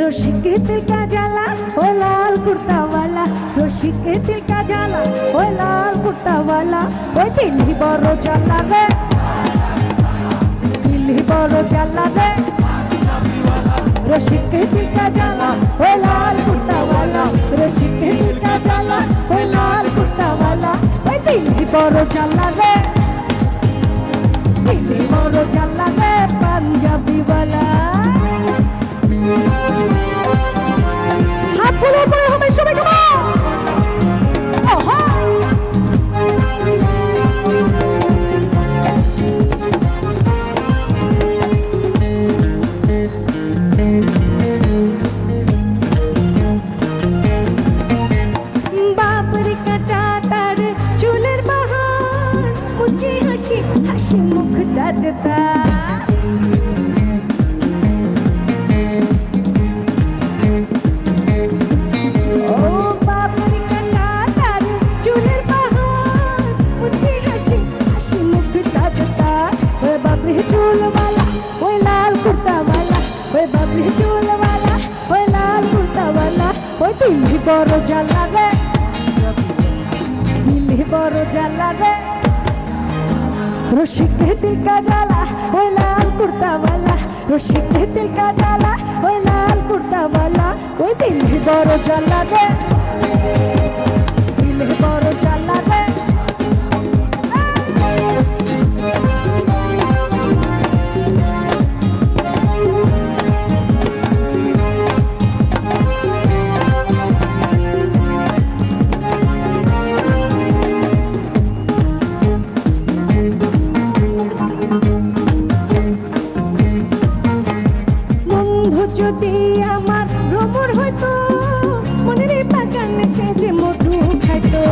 रसिक दिल का जाला ओ लाल कुर्ता वाला रसिक दिल का जाला ओ लाल कुर्ता वाला ओ दिल ही बड़ो जाला रे दिल ही बड़ो जाला रे रसिक दिल का जाला ओ लाल कुर्ता वाला रसिक दिल का जाला ओ लाल कुर्ता वाला ओ दिल ही बड़ो जाला रे दिल ही बड़ो जाला रे पंजाबी वाला हाथ তুলে পড়ে হবে সবাই ওহো বাবরি কাটা তার চুলের বাহার মুচকি হাসি হাসি মুখ দাজতা दिल ही बड़ो जाला रे दिल ही बड़ो जाला रे रसिक दिल का जाला ओ लाल कुर्ता वाला रसिक दिल का जाला ओ लाल कुर्ता वाला ओ दिल ही बड़ो जाला रे दिल ही बड़ो जाला रे যদি আমার ভ্রমর হইতো মনের বাগানে সে যে মধু খাইতো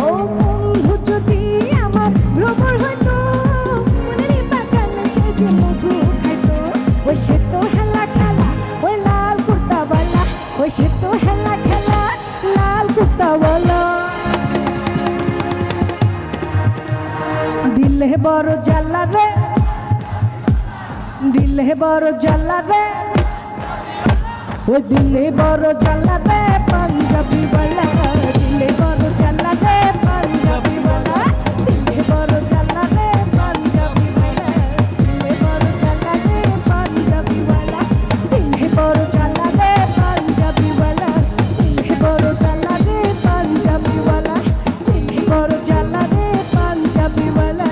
ও বন্ধু যদি আমার ভ্রমর হইতো মনের বাগানে সে যে মধু খাইতো ওই সে তো হেলা খেলা ওই লাল কুর্তা वाला ওই সে তো হেলা খেলা লাল কুর্তা वाला दिल है बड़ो जाला रे दिल है बड़ो जाला रे वो दिल है बड़ो जाला रे पंजाबी वाला दिल है बड़ो जाला रे पंजाबी वाला दिल है बड़ो जाला रे पंजाबी वाला दिल है बड़ो जाला रे पंजाबी वाला दिल है बड़ो जाला रे पंजाबी वाला दिल है बड़ो जाला रे पंजाबी वाला दिल है बड़ो जाला रे पंजाबी वाला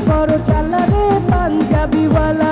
बड़ो जाला रे पंजाबी वाला।